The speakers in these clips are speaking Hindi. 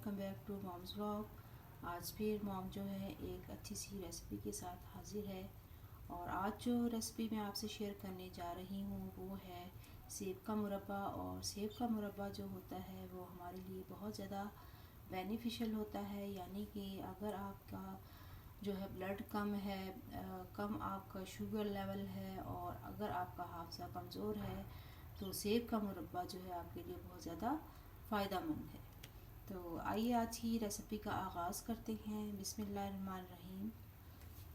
Welcome back to mom's vlog. आज फिर मॉम जो है एक अच्छी सी रेसिपी के साथ हाजिर है। और आज जो रेसिपी मैं आपसे शेयर करने जा रही हूँ वो है सेब का मुरब्बा। और सेब का मुरब्बा जो होता है वो हमारे लिए बहुत ज़्यादा बेनिफिशियल होता है। यानी कि अगर आपका जो है ब्लड कम है, कम आपका शुगर लेवल है और अगर आपका हाफजा कमज़ोर है तो सेब का मुरब्बा जो है आपके लिए बहुत ज़्यादा फ़ायदेमंद है। तो आइए आज की रेसिपी का आगाज़ करते हैं। बिस्मिल्लाहिर्रहमानिर्रहीम।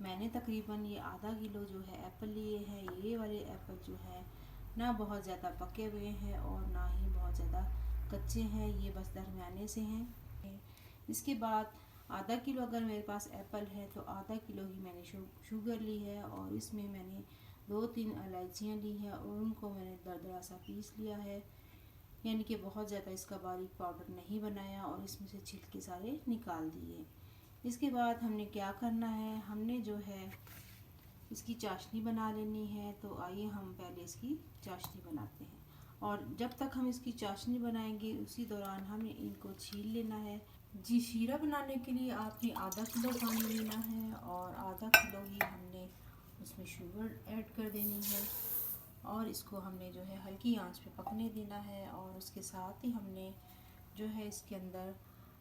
मैंने तकरीबन ये आधा किलो जो है एप्पल लिए हैं। ये वाले एप्पल जो है ना बहुत ज़्यादा पके हुए हैं और ना ही बहुत ज़्यादा कच्चे हैं, ये बस दरमियाने से हैं। इसके बाद आधा किलो अगर मेरे पास एप्पल है तो आधा किलो ही मैंने शुगर ली है और इसमें मैंने 2-3 इलायचियाँ ली हैं और उनको मैंने दरदरा सा पीस लिया है। यानी कि बहुत ज़्यादा इसका बारीक पाउडर नहीं बनाया और इसमें से छिलके सारे निकाल दिए। इसके बाद हमने क्या करना है, हमने जो है इसकी चाशनी बना लेनी है। तो आइए हम पहले इसकी चाशनी बनाते हैं। और जब तक हम इसकी चाशनी बनाएंगे उसी दौरान हमने इनको छील लेना है। जी, शीरा बनाने के लिए आपने आधा किलो पानी लेना है और आधा किलो ही हमने उसमें शुगर ऐड कर देनी है और इसको हमने जो है हल्की आंच पे पकने देना है। और उसके साथ ही हमने जो है इसके अंदर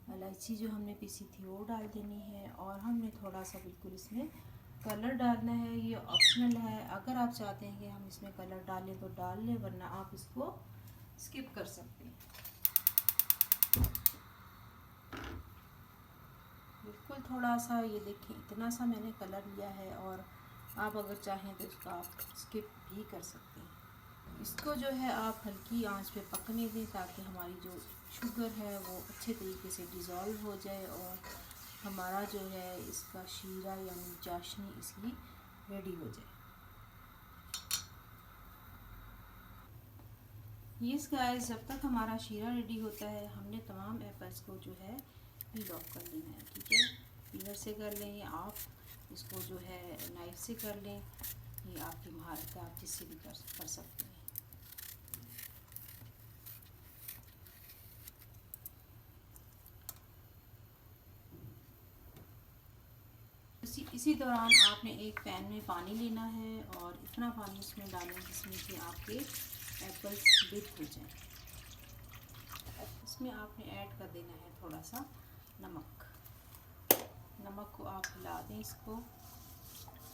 इलायची जो हमने पीसी थी वो डाल देनी है और हमने थोड़ा सा बिल्कुल इसमें कलर डालना है। ये ऑप्शनल है, अगर आप चाहते हैं कि हम इसमें कलर डालें तो डाल लें, वरना आप इसको स्किप कर सकते हैं। बिल्कुल थोड़ा सा, ये देखिए इतना सा मैंने कलर लिया है और आप अगर चाहें तो इसका आप स्किप भी कर सकते हैं। इसको जो है आप हल्की आंच पे पकने दें ताकि हमारी जो शुगर है वो अच्छे तरीके से डिज़ोल्व हो जाए और हमारा जो है इसका शीरा यानी चाशनी इसकी रेडी हो जाए। यस गाइस, जब तक हमारा शीरा रेडी होता है हमने तमाम एप्पल्स को जो है पील ऑफ कर लेना है। ठीक है, पीलर से कर लें या आप इसको जो है नाइफ से कर लें, ये आपकी महारत है, आप जिससे भी कर सकते हैं। इसी दौरान आपने एक पैन में पानी लेना है और इतना पानी उसमें डालें जिसमें कि आपके एप्पल्स डिप हो जाएं। इसमें आपने ऐड कर देना है थोड़ा सा नमक। नमक को आप हिला दें इसको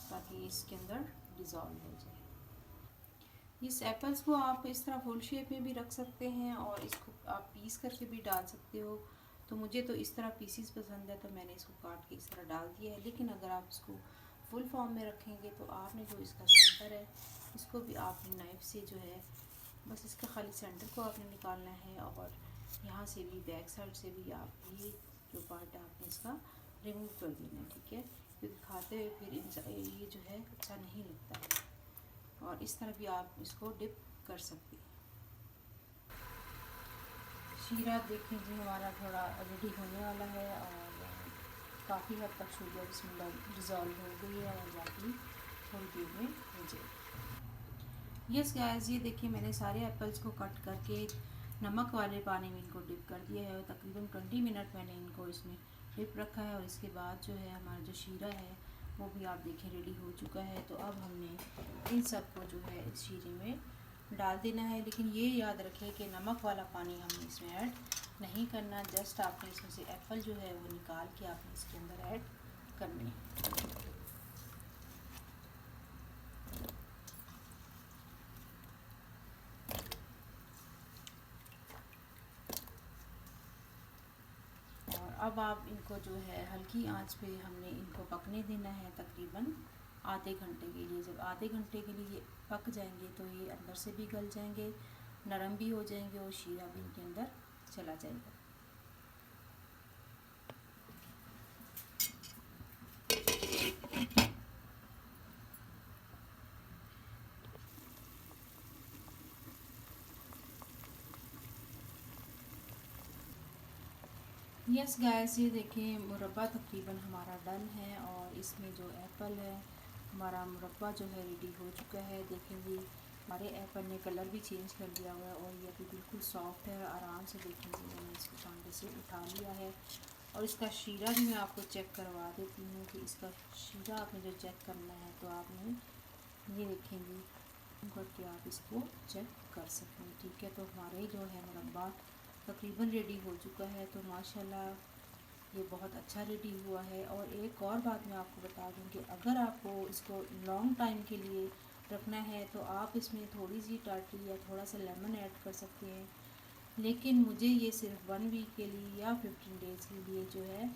ताकि इसके अंदर डिज़ोल्व हो जाए। इस एप्पल्स को आप इस तरह फुल शेप में भी रख सकते हैं और इसको आप पीस करके भी डाल सकते हो। तो मुझे तो इस तरह पीसीस पसंद है तो मैंने इसको काट के इस तरह डाल दिया है। लेकिन अगर आप इसको फुल फॉर्म में रखेंगे तो आपने जो इसका सेंटर है इसको भी आपने नाइफ से जो है बस इसका खाली सेंटर को आपने निकालना है और यहाँ से भी बैक साइड से भी आप ये जो पार्ट है आपने इसका रिमूव कर देना है। ठीक है, क्योंकि खाते हुए फिर ये जो है अच्छा नहीं लगता है। और इस तरह भी आप इसको डिप कर सकते हैं। शीरा देखें जी हमारा थोड़ा रेडी होने वाला है और काफ़ी हद तक शुगर इसमें डिज़ोल्व हो गई है और बाकी थोड़ी देर में हो जाए। यस गाइस, ये देखिए मैंने सारे एप्पल्स को कट करके नमक वाले पानी में इनको डिप कर दिया है और तकरीबन 20 मिनट मैंने इनको इसमें डिप रखा है। और इसके बाद जो है हमारा जो शीरा है वो भी आप देखें रेडी हो चुका है। तो अब हमने इन सब को जो है इस शीरे में डाल देना है। लेकिन ये याद रखें कि नमक वाला पानी हमने इसमें ऐड नहीं करना। जस्ट आपने इसमें से एप्पल जो है वो निकाल के आपने इसके अंदर ऐड करने हैं। अब आप इनको जो है हल्की आंच पे हमने इनको पकने देना है तकरीबन आधे घंटे के लिए। जब आधे घंटे के लिए पक जाएंगे तो ये अंदर से भी गल जाएंगे, नरम भी हो जाएंगे और शीरा भी इनके अंदर चला जाएगा। यस गाइस, ये देखिए मुरब्बा तकरीबन हमारा डन है और इसमें जो एप्पल है हमारा मुरब्बा जो है रेडी हो चुका है। देखेंगे हमारे एप्पल ने कलर भी चेंज कर लिया हुआ है और ये अभी बिल्कुल सॉफ्ट है। आराम से देखेंगे, मैंने इसको कांटे से उठा लिया है। और इसका शीरा भी मैं आपको चेक करवा देती हूँ कि इसका शीरा आपने जो चेक करना है तो आपने ये देखेंगे करके आप इसको चेक कर सकें। ठीक है, तो हमारे जो है मुरब्बा तकरीबन रेडी हो चुका है। तो माशाल्लाह ये बहुत अच्छा रेडी हुआ है। और एक और बात मैं आपको बता दूं कि अगर आपको इसको लॉन्ग टाइम के लिए रखना है तो आप इसमें थोड़ी सी टाटरी या थोड़ा सा लेमन ऐड कर सकते हैं। लेकिन मुझे ये सिर्फ 1 वीक के लिए या 15 डेज़ के लिए जो है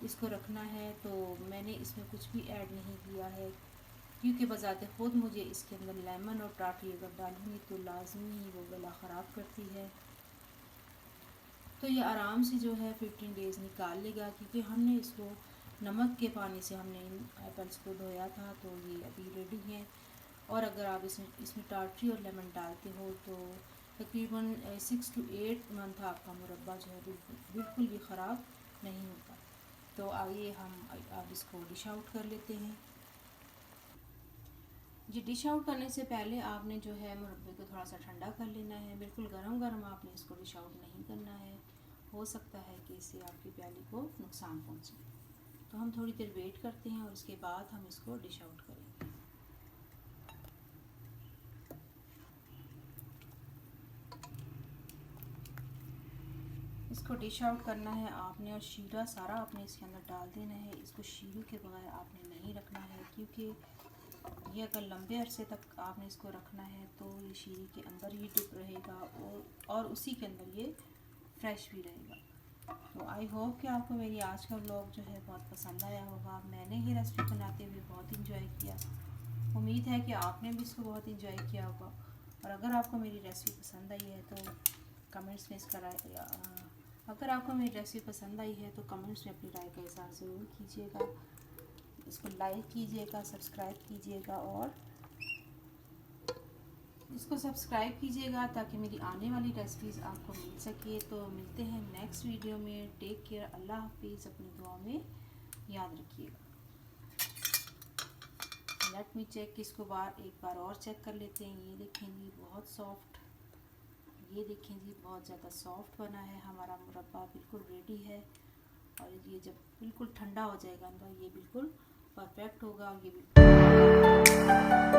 इसको रखना है, तो मैंने इसमें कुछ भी ऐड नहीं किया है, क्योंकि बज़ाते ख़ुद मुझे इसके अंदर लेमन और टाटरी अगर डालूँगी तो लाजमी ही वो गला ख़राब करती है। तो ये आराम से जो है 15 डेज़ निकाल लेगा, क्योंकि हमने इसको नमक के पानी से हमने इन एप्पल्स को धोया था। तो ये अभी रेडी हैं। और अगर आप इसमें टाटरी और लेमन डालते हो तो तकरीबन 6 to 8 मंथ आपका मुरब्बा जो है बिल्कुल भी ख़राब नहीं होता। तो आइए हम अब इसको डिश आउट कर लेते हैं। जी, डिश आउट करने से पहले आपने जो है मुरब्बे को थोड़ा सा ठंडा कर लेना है। बिल्कुल गरम गरम आपने इसको डिश आउट नहीं करना है, हो सकता है कि इससे आपकी प्याली को नुकसान पहुंचे। तो हम थोड़ी देर वेट करते हैं और उसके बाद हम इसको डिश आउट करेंगे। इसको डिश आउट करना है आपने और शीरा सारा आपने इसके अंदर डाल देना है। इसको शीरे के बगैर आपने नहीं रखना है, क्योंकि ये अगर लंबे अरसे तक आपने इसको रखना है तो ये शीरे के अंदर ही डिप रहेगा और उसी के अंदर ये फ्रेश भी रहेगा। तो आई होप कि आपको मेरी आज का व्लॉग जो है बहुत पसंद आया होगा। मैंने ये रेसिपी बनाते हुए बहुत इंजॉय किया। उम्मीद है कि आपने भी इसको बहुत इंजॉय किया होगा। और अगर आपको मेरी रेसिपी पसंद आई है तो कमेंट्स में इसका अगर आपको मेरी रेसिपी पसंद आई है तो कमेंट्स में अपनी राय का इज़हार ज़रूर कीजिएगा। इसको लाइक कीजिएगा, सब्सक्राइब कीजिएगा और इसको सब्सक्राइब कीजिएगा ताकि मेरी आने वाली रेसिपीज़ आपको मिल सके। तो मिलते हैं नेक्स्ट वीडियो में। टेक केयर, अल्लाह हाफिज़। अपनी दुआ में याद रखिएगा। लेट मी चेक, इसको एक बार और चेक कर लेते हैं। ये देखें जी, बहुत सॉफ्ट, ये देखें जी, बहुत ज़्यादा सॉफ्ट बना है हमारा मुरब्बा, बिल्कुल रेडी है। और ये जब बिल्कुल ठंडा हो जाएगा अंदर, ये बिल्कुल परफेक्ट होगा। और ये बिल्कुल